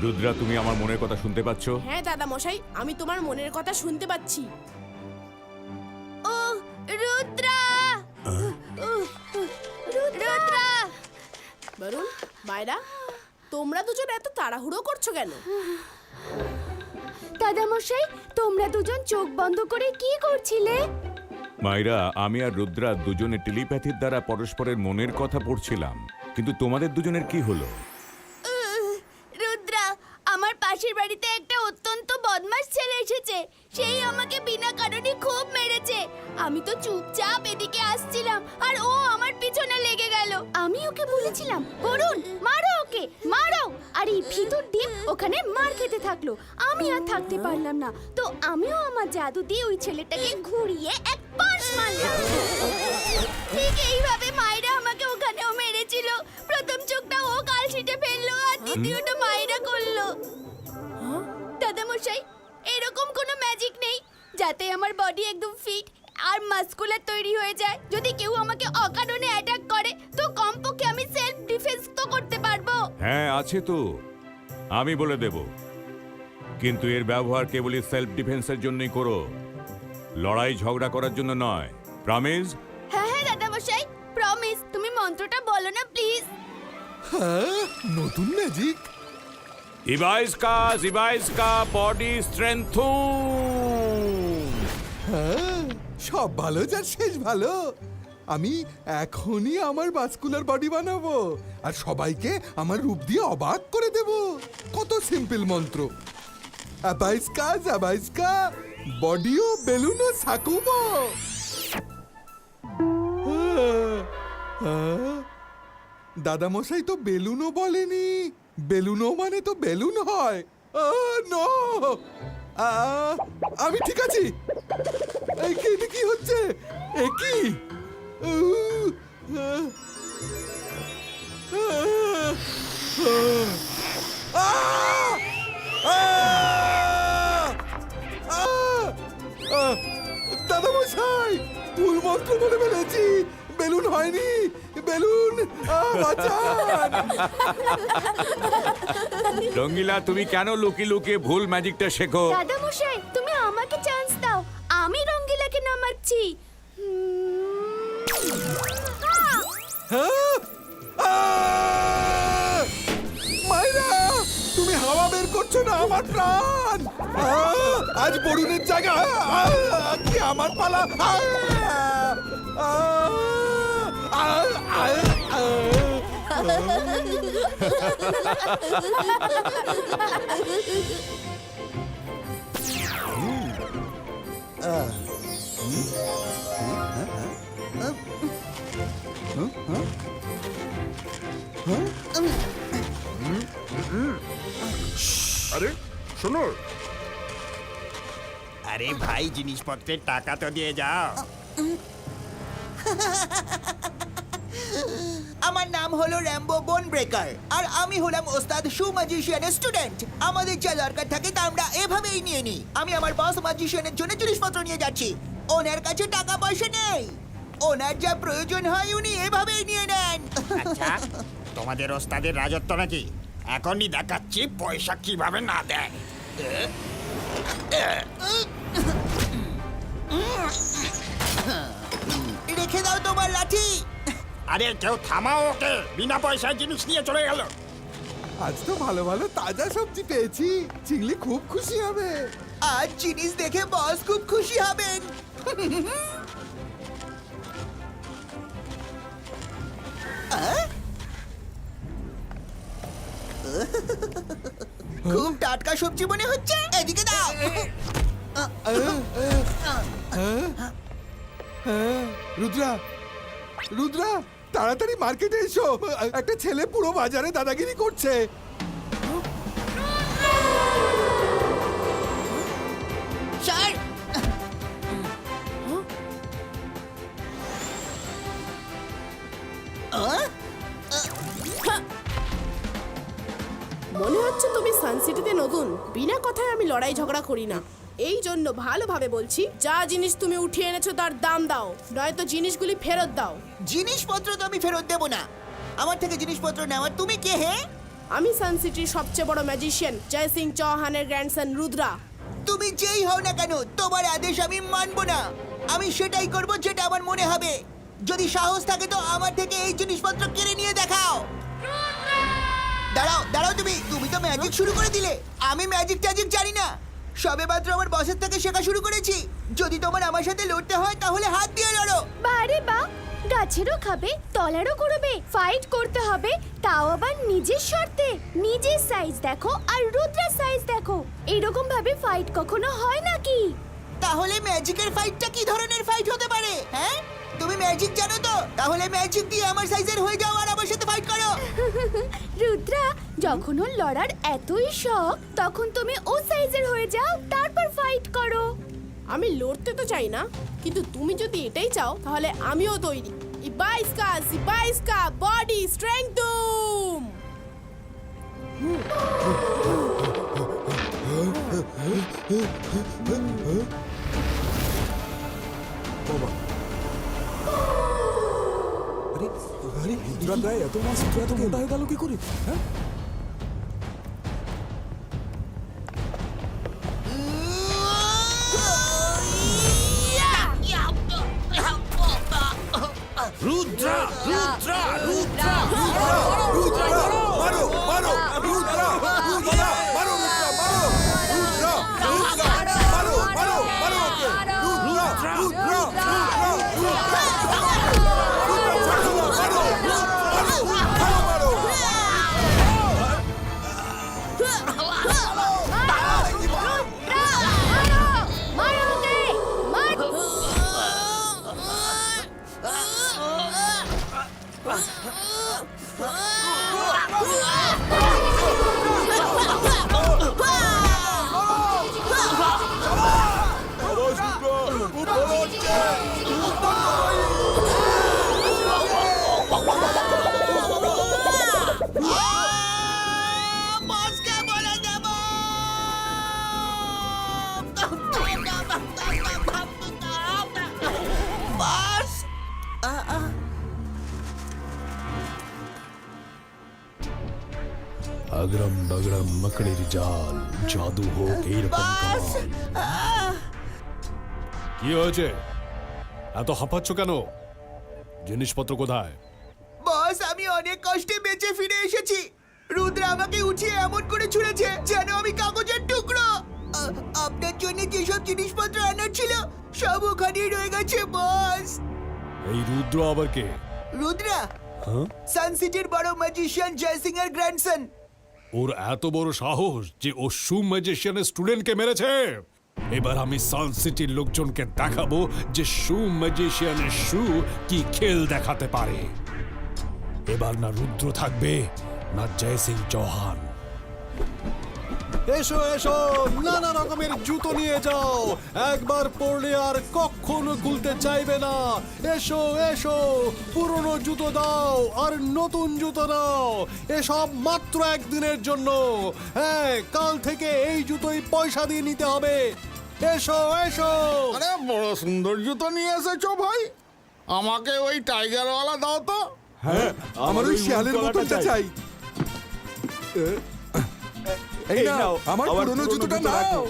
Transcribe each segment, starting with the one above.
রুদ্রা, তুমি আমার মনের কথা শুনতে পাচ্ছ? হ্যাঁ দাদা মশাই, আমি তোমার মনের কথা শুনতে পাচ্ছি। ও রুদ্রা, রুদ্রা। বরুণ, মায়রা, তোমরা দুজন এত তাড়াহুড়ো করছো কেন? দাদা মশাই, তোমরা দুজন চোখ বন্ধ করে কি করছিলে? মাইরা, আমি আর রুদ্রা দুজনে টেলিপ্যাথির দ্বারা পরস্পরের মনের কথা পড়ছিলাম, কিন্তু তোমাদের দুজনের কি হলো? রুদ্রা, আমার পাশের বাড়িতে একটা অত্যন্ত বদমাশ ছেলে এসেছে। সেই আমাকে বিনা কারণে খুব মেরেছে। আমি তো চুপচাপ এদিকে আসছিলাম আর ও আমার পিছনে লেগে গেল। আমি ওকে বলেছিলাম, বরুণ মারো ওকে, মারো। আর এই ভিতর ডিম ওখানে মার খেতে থাকলো। আমি আর থাকতে পারলাম না, তো আমিও আমার জাদু দিয়ে ওই ছেলেটাকে ঘুরিয়ে এক পাশ মারলাম। ঠিক এইভাবে মায়েরা আমাকে ওখানেও মেরেছিল। প্রথম চোখটা ও কালশিটে ফেললো আর দ্বিতীয়টা মায়েরা করলো। দাদা মশাই, এরকম কোনো ম্যাজিক নেই যাতে আমার বডি একদম ফিট আর মাসকুলার তৈরি হয়ে যায়? যদি কেউ আমাকে অকারণে অ্যাটাক করে তো কমপক্ষে আমি সেলফ ডিফেন্স তো করতে পারবো। হ্যাঁ, আছে তো, আমি বলে দেব, কিন্তু এর ব্যবহার কেবলই সেলফ ডিফেন্সের জন্যই করো, লড়াই ঝগড়া করার জন্য নয়। প্রমিস? হ্যাঁ হ্যাঁ দাদা মশাই, প্রমিস। তুমি মন্ত্রটা বলো না প্লিজ। হ্যাঁ, নতুন ম্যাজিক। ইবাইস্কা body strength. হ্যাঁ, সব ভালো যার শেষ ভালো। আমি এখনই আমার মাসকুলার বডি বানাবো আর সবাইকে আমার রূপ দিয়ে অবাক করে দেব। কত সিম্পল মন্ত্র। আবাইস্কা বডিও বেলুনো সাকুমো। দাদা মশাই তো বেলুনও বলেনি। বেলুনও মানে তো বেলুন হয়। নো, আমি ঠিক আছি। এই কি, এটা কি হচ্ছে? এ কি? দাদা মশাই, ভুল মন্ত্র বলে ফেলেছি। বেলুন হয়নি, বেলুন। বাঁচান। রঙ্গিলা, তুমি কেন লুকিয়ে লুকিয়ে ভুল ম্যাজিকটা শেখো? দাদা মশাই, তুমি আমাকে চান্স দাও, আমি রঙ্গিলাকে নামাচ্ছি। মাইরা, তুমি হাওয়া বের করছো না আমার প্রাণ। আজ বরুণের জায়গা কি আমার পালা। আরে শোনো, আরে ভাই, জিনিসপত্রের টাকা তো দিয়ে যাও। আমার নাম হলো র্যাম্বো বোন ব্রেকার আর আমি হলাম ওস্তাদ শু ম্যাজিশিয়ানের স্টুডেন্ট। আমাদের যা দরকার থাকে তা আমরা এভাবেই নিয়ে নিই। আমি আমার বস ম্যাজিশিয়ানের জন্য জিনিসপত্র নিয়ে যাচ্ছি। ওনার কাছে টাকা পয়সা নেই, ওনার যা প্রয়োজন হয় উনি এভাবেই নিয়ে নেন। আচ্ছা, তোমাদের ওস্তাদের রাজত্ব নাকি? এখনই দেখাচ্ছি পয়সা কিভাবে না দেয়। রেখে দাও তোমার লাঠি। আরে কেউ থামাও ওকে, বিনা পয়সায় জিনিস নিয়ে চলে গেল। আজ তো ভালো ভালো তাজা সবজি পেয়েছি। চিংলি খুব খুশি হবে। আজ জিনিস দেখে বস খুব খুশি হবেন। খুব টাটকা সবজি মনে হচ্ছে, এদিকে দাও। রুদ্রা, রুদ্রা, তাড়াতাড়ি মার্কেটে এসো। একটা ছেলে পুরো বাজারে দাদাগিরি করছে। স্যার, মনে হচ্ছে তুমি সানসিটিতে নতুন। বিনা কথায় আমি লড়াই ঝগড়া করি না, এই জন্য ভালোভাবে বলছি, যা জিনিস তুমি উঠিয়ে এনেছো তার দাম দাও, নয়তো জিনিসগুলি ফেরত দাও। জিনিসপত্র তো আমি ফেরত দেব না। আমার থেকে জিনিসপত্র নেওয়ার তুমি কে হে? আমি সান সিটির সবচেয়ে বড় ম্যাজিশিয়ান জয় সিং চৌহানের গ্র্যান্ডসন রুদ্রা। তুমি যেই হও না কেন তোমার আদেশ আমি মানবো না। আমি সেটাই করব যেটা আমার মনে হবে। যদি সাহস থাকে তো আমার থেকে এই জিনিসপত্র কেড়ে নিয়ে দেখাও। দাঁড়াও দাঁড়াও, তুমি তো ম্যাজিক শুরু করে দিলে। আমি ম্যাজিক ট্যাজিক জানি না, সবে মাত্র আমার বসের থেকে শেখা শুরু করেছি। যদি তোমার আমার সাথে লড়তে হয় তাহলে হাত দিয়ে লড়ো। বারে বা, গাছেরও খাবে, তলারও করবে, ফাইট করতে হবে, তাও আবার নিজের শর্তে। নিজের সাইজ দেখো আর রুদ্রার সাইজ দেখো, এরকম ভাবে ফাইট কখনো হয় নাকি? তাহলে ম্যাজিকের ফাইটটা কি ধরনের ফাইট হতে পারে? হ্যাঁ, তুমি ম্যাজিক জানো তো? তাহলে ম্যাজিক দিয়ে আমার সাইজের হয়ে যাও আর আমার সাথে ফাইট করো। রুদ্রা, যখন ওর লড়ার এতই শখ, তখন তুমি ও সাইজের হয়ে যাও, তারপর ফাইট করো। আমি লড়তে তো চাই না, কিন্তু তুমি যদি এটাই চাও তাহলে আমিও তৈরি। ইবাইস্কা বডি স্ট্রেংথুম। এত মাছ এত মোটা হয়ে গেল কি করে? হ্যাঁ, রুদ্রা রুদ্রা রুদ্রা মারো মারো রুদ্রা রুদ্রা মারো রুদ্রা মারো রুদ্রা রুদ্রা মারো মারো মারো ওকে রুদ্রা রুদ্রা রুদ্রা আগরম বগরম মকড়ির জাল, জাদু হোক এইরকম কামাল। কি হয়েছে, এত হাঁপাচ্ছ কেন? জিনিসপত্র কোথায়? বস, আমি অনেক কষ্টে বেঁচে ফিরে এসেছি। রুদ্রা আমাকে উঠিয়ে এমন করে ছুঁড়েছে যেন আমি কাগজের টুকরো। আপনার জন্য যেসব জিনিসপত্র আনার ছিল সব ওখানেই রয়ে গেছে বস। এই রুদ্র আবার কে? রুদ্রা সান সিটির বড় ম্যাজিশিয়ান জয় সিং এর গ্র্যান্ডসন। ওর এত বড় সাহস যে ও শু ম্যাজিশিয়ানের স্টুডেন্টকে মেরেছে। এবার আমি সান সিটির লোকজনকে দেখাবো যে শু ম্যাজিশিয়ানের শু কি খেল দেখাতে পারে। এবার না রুদ্র থাকবে না জয় সিং চৌহান। এসো এসো, নানা রকমের জুতো নিয়ে যাও, একবার পরলে আর কখনো খুলতে চাইবে না। এসো এসো, পুরনো জুতো দাও আর নতুন জুতো দাও, এসব মাত্র একদিনের জন্য। হ্যাঁ, কাল থেকে এই জুতোই পয়সা দিয়ে নিতে হবে। এসো এসো। আরে বড় সুন্দর জুতো নিয়ে এসেছো ভাই, আমাকে ওই টাইগারওয়ালা দাও তো। হ্যাঁ, আমার ওই শিয়ালের বোতলটা চাই। এই নাও আমার পুরনো জুতোটা নাও।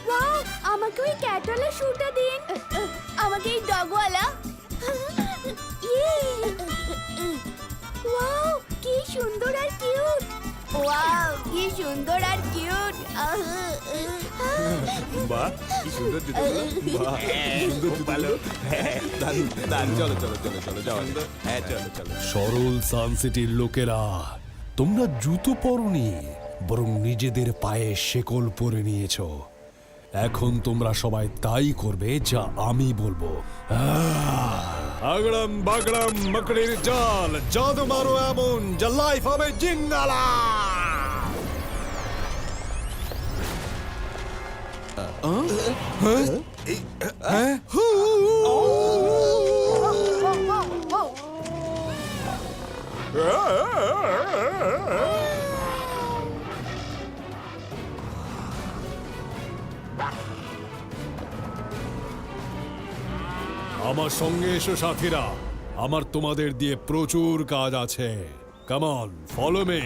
ওয়াও, আমাকে ওই ক্যাটওয়ালা শুটা দিন। আমাকে এই ডগওয়ালা। ওয়াও, কি সুন্দর আর কিউট। ওয়াও, কি সুন্দর আর কিউট। বাহ, কি সুন্দর জুতোগুলো। বাহ, সুন্দর ভালো। দারুণ দারুণ। চলো চলো চলো চলো যাও। হ্যাঁ চলো চলো। সরল সান সিটির লোকেরা, তোমরা জুতো পরনি, বরং নিজেদের পায়ে শেকল পরে নিয়েছো। এখন তোমরা সবাই তাই করবে যা আমি বলবো। আগড়ম বাগড়ম মকড়ির জাল, জাদু মারো এমন যা লাইফ হবে জিঙ্গালা। আমার সঙ্গে এসো সাথীরা, আমার তোমাদের দিয়ে প্রচুর কাজ আছে। Come on, follow me.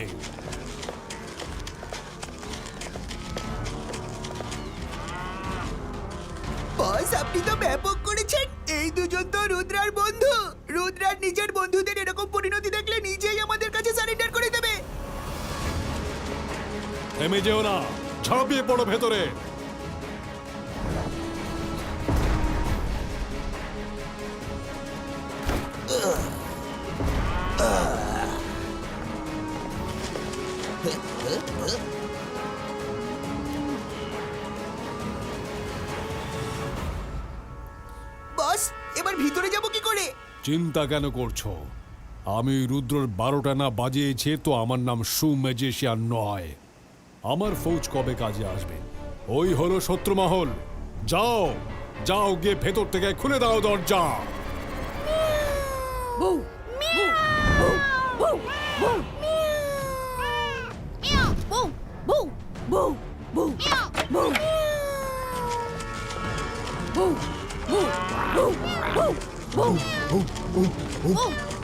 রুদ্রার বন্ধু। রুদ্রার নিজের বন্ধুদের এরকম পরিণতি দেখলে নিজেই আমাদের কাছে সারেন্ডার করে দেবে। থেমে যেও না, ঝাঁপিয়ে পড়ো ভেতরে। বস, এবার ভিতরে যাব কি করে? চিন্তা কেন করছো? আমি রুদ্রর 12টা না বাজিয়েছে তো আমার নাম শু ম্যাজিশিয়ান নয়। আমার ফৌজ কবে কাজে আসবে? ওই হলো শত্রুমহল। যাও যাও, গিয়ে ভেতর থেকে খুলে দাও দরজা। মিয়াও, বউ, বউ, বউ, বউ, মিয়াও, বউ, বউ, বউ, বউ, বউ, বউ, বউ,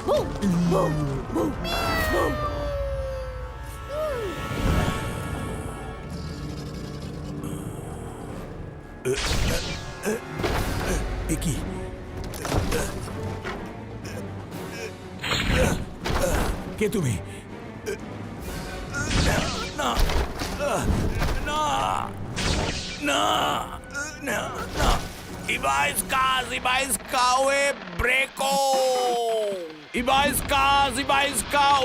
বউ, বউ, বউ, বউ। কি কে তুমি? না না না না না Ibaiska we breko. Ibaiska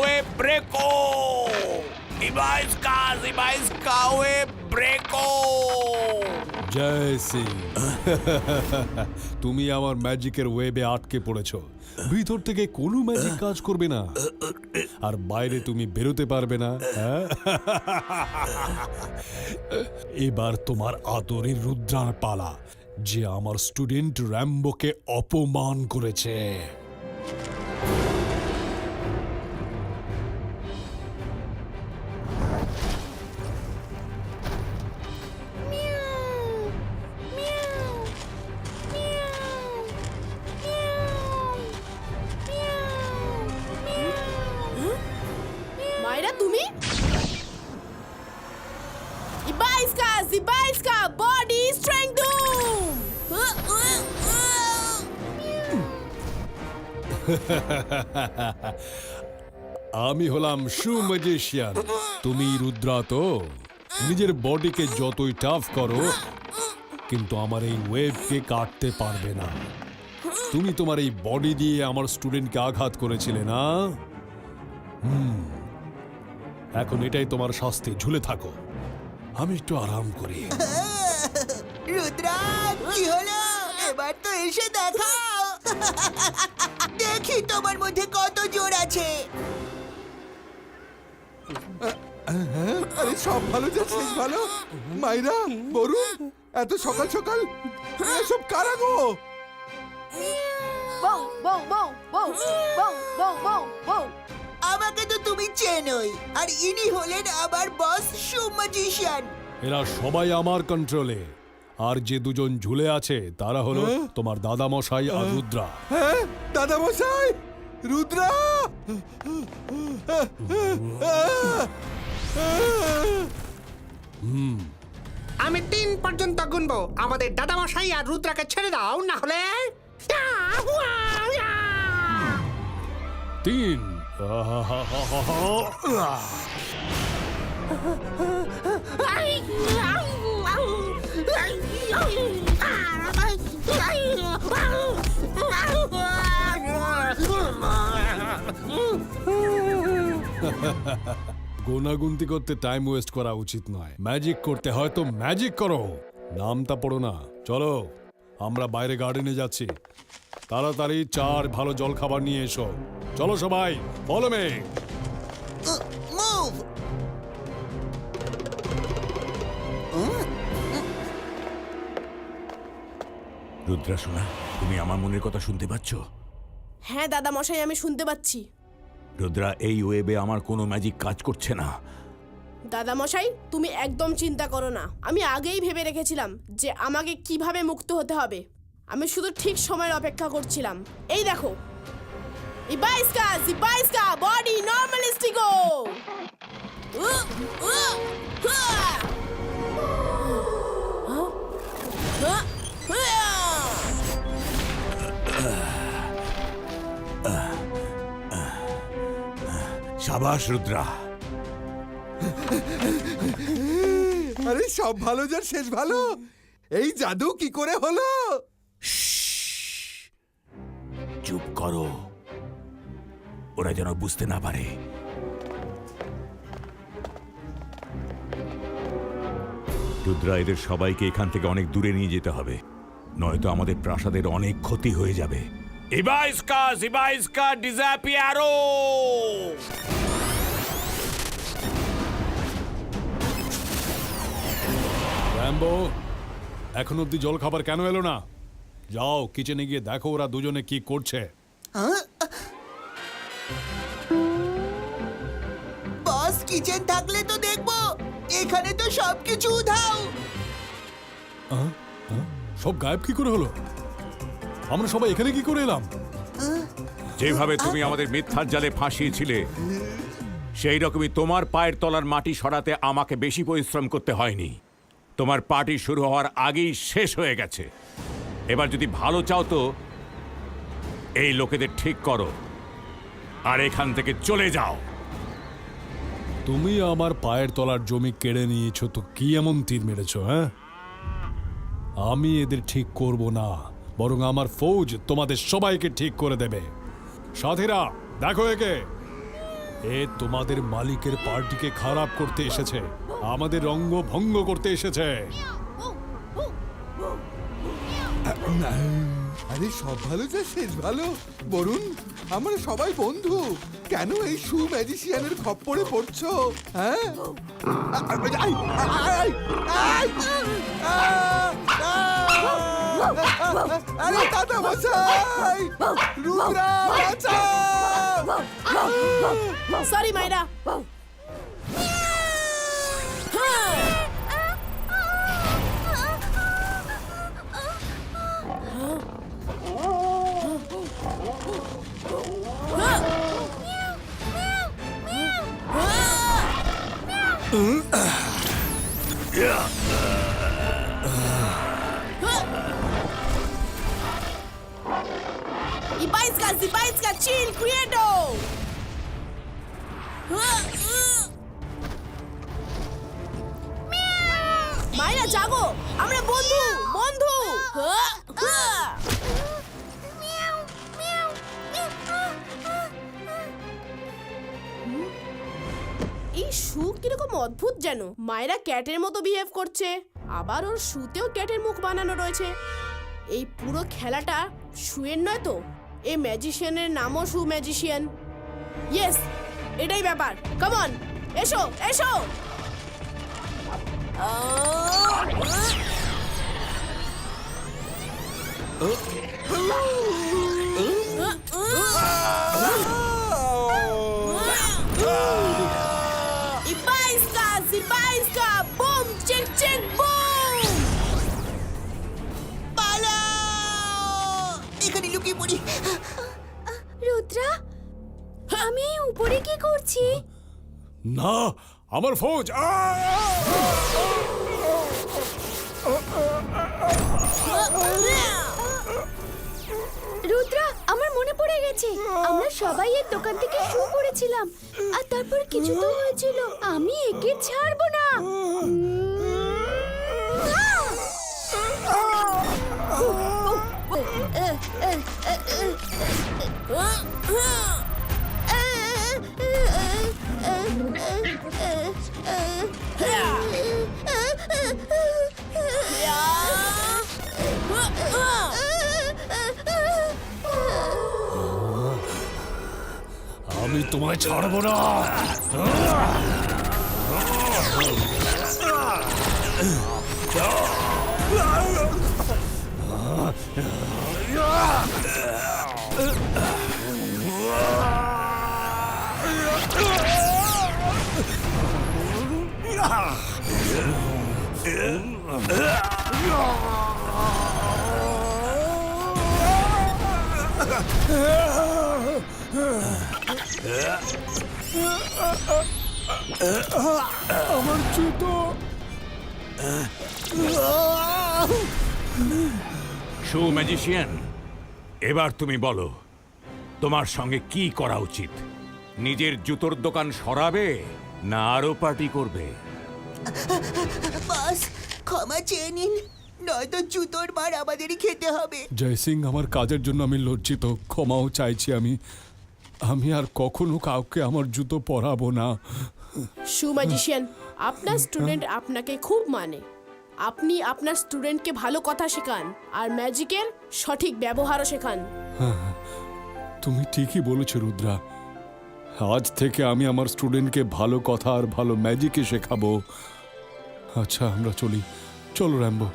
we breko. Ibaiska we breko. জয় সিং। তুমি আমার ম্যাজিকের ওয়েবে আটকে পড়েছো। ভিতর থেকে কোনো ম্যাজিক কাজ করবে না, আর বাইরে তুমি বেরোতে পারবে না। এবার তোমার আদরের রুদ্রার পালা, যে আমার স্টুডেন্ট র্যাম্বোকে অপমান করেছে। মায়েরা তুমি? Ibaiska, body strength doom! আমি হলাম শু ম্যাজিশিয়ান। তুমি রুদ্রা তো? নিজের বডিকে যতই টাফ করো, কিন্তু আমার এই ওয়েবকে কাটতে পারবে না। তুমি তোমার এই বডি দিয়ে আমার স্টুডেন্টকে আঘাত করেছিলে না? এখন এটাই তোমার শাস্তি। ঝুলে থাকো, আমি একটু আরাম করি। রুদ্রা, কি হলো? এবার তো এসে দেখাও। দেখি তোমার মধ্যে কত জোর আছে। আরে সব ভালো যা শেষ ভালো। মাইরা, বরুণ, এত সকাল সকাল এসব কারা গো? বউ, বউ, বউ, বউ, বউ, বউ, বউ, বউ। আমাকে তো তুমি চেনোই, আর ইনি হলেন আমার বস শু ম্যাজিশিয়ান। এরা সবাই আমার কন্ট্রোলে, আর যে দুজন ঝুলে আছে তারা হলো তোমার দাদা মশাই আর রুদ্রা। হ্যাঁ, দাদা মশাই, রুদ্রা। আমি 3 পর্যন্ত গুনবো। আমাদের দাদামশাই আর রুদ্রাকে ছেড়ে দাও, না হলে 3। গোনাগুনতি করতে টাইম ওয়েস্ট করা উচিত নয়। ম্যাজিক করতে হয় তো ম্যাজিক করো, নামটা পড়ো না। চলো, আমরা বাইরে গার্ডেনে যাচ্ছি। তাড়াতাড়ি চার ভালো জল খাবার নিয়ে এসো। চলো সবাই, ফলো মে। মুভ। রুদ্রা সোনা, তুমি আমার মনের কথা শুনতে পাচ্ছ? হ্যাঁ দাদা মশাই, আমি শুনতে পাচ্ছি। রুদ্রা, এই ওয়েবে আমার কোনো ম্যাজিক কাজ করছে না। দাদা মশাই, তুমি একদম চিন্তা করো না। আমি আগেই ভেবে রেখেছিলাম যে আমাকে কিভাবে মুক্ত হতে হবে। আমি শুধু ঠিক সময়ের অপেক্ষা করছিলাম। এই দেখো, Ibaiska, body normalistico. সাবাস রুদ্রা। আরে সব ভালো যার শেষ ভালো। এই জাদু কি করে হলো? চুপ করো, ওরা যেন বুঝতে না পারে। রুদ্রা, এদের সবাইকে এখান থেকে অনেক দূরে নিয়ে যেতে হবে, নয়তো আমাদের প্রাসাদের অনেক ক্ষতি হয়ে যাবে। ইবাইস্কা ডিজাপিয়ারো। র্যাম্বো, এখন অব্দি জল খাবার কেন এলো না? যাও কিচেনে গিয়ে দেখো ওরা দুজনে কি করছে। বস কিচেন থাকলে তো দেখবো, এখানে তো সবকিছু উধাও। সব গায়েব কি করে হলো? আমরা সবাই এখানে কি করে এলাম? যেভাবে তুমি আমাদের মিথ্যার জালে ফাঁসিয়েছিলে, সেই রকমই তোমার পায়ের তলার মাটি সরাতে আমাকে বেশি পরিশ্রম করতে হয়নি। তোমার পার্টি শুরু হওয়ার আগেই শেষ হয়ে গেছে। এবার যদি ভালো চাও তো এই লোকেদের ঠিক করো আর এখান থেকে চলে যাও। তুমি আমার পায়ের তলার জমি কেড়ে নিয়েছো তো কি এমন তীর মেরেছো? হ্যাঁ, আমি এদের ঠিক করব না, বরং আমার ফৌজ তোমাদের সবাইকে ঠিক করে দেবে। সাথীরা দেখো একে, এ তোমাদের মালিকের পার্টিকে খারাপ করতে এসেছে, আমাদের রঙ্গ ভঙ্গ করতে এসেছে। আরে সব ভালো যার শেষ ভালো। বরুণ, আমরা সবাই বন্ধু, কেন এই শু ম্যাজিশিয়ানের খপ্পরে পড়ছো? হ্যাঁ, আরে দাদা মশাই, রুদ্রা বাঁচাও! সরি মাইরা। Ibaiska, chill, quieto! মাইরা জাগো, আমরা বন্ধু বন্ধু। এই শু কিরকম অদ্ভুত যেন। মায়েরা ক্যাটের মতো বিহেভ করছে, আবার ওর শুতেও ক্যাটের মুখ বানানো রয়েছে। এই পুরো খেলাটা শুয়ের নয় তো? এই ম্যাজিশিয়ানের নামও শু ম্যাজিশিয়ান। ইয়েস, এটাই ব্যাপার। কাম অন, এসো এসো। Ibaiska, boom, check, check, boom! পালাও! এখানে লুকিয়ে পড়ি। রুদ্রা, আমি এই উপরে কি করছি? না, আমার ফৌজ! রুদ্রা, আমার মনে পড়ে গেছে, আমরা সবাই এর দোকান থেকে শু করেছিলাম, আর তারপর কিছু তো হয়েছিল। আমি একে ছাড়বো না। আমি তোমায় ছাড়বো না। আমার জুতো! শু ম্যাজিশিয়ান, এবার তুমি বলো তোমার সঙ্গে কি করা উচিত? নিজের জুতোর দোকান সরাবে না আরো পার্টি করবে? বস ক্ষমা চেয়ে নিন, নয়তো জুতোর মার আমাদেরই খেতে হবে। জয় সিং, আমার কাজের জন্য আমি লজ্জিত, ক্ষমাও চাইছি। আমি আর কখনো কাউকে আমার জুতো পরাবো না। শু ম্যাজিশিয়ান, আপনার স্টুডেন্ট আপনাকে খুব মানে। আপনি আপনার স্টুডেন্টকে ভালো কথা শেখান আর ম্যাজিকের সঠিক ব্যবহারও শেখান। তুমি ঠিকই বলেছো রুদ্রা, আজ থেকে আমি আমার স্টুডেন্টকে ভালো কথা আর ভালো ম্যাজিকে শেখাবো। আচ্ছা, আমরা চলি। চলো র্যাম্বো।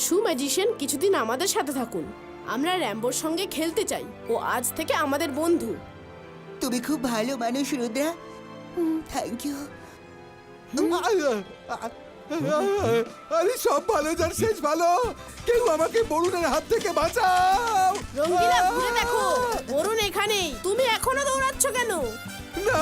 শু ম্যাজিশিয়ান, কিছুদিন আমাদের সাথে থাকুন। আমরা র্যাম্বোর সঙ্গে খেলতে চাই। ও আজ থেকে আমাদের বন্ধু। তুমি খুব ভালো মানুষ রুদ্রা, থ্যাংক ইউ। আরে সব ভালো যার শেষ ভালো। কেউ আমাকে বরুণের হাত থেকে বাঁচাও। রঙ্গিলা, ঘুরে দেখো, বরুণ এখানেই। তুমি এখনো দৌড়াচ্ছ কেন? না,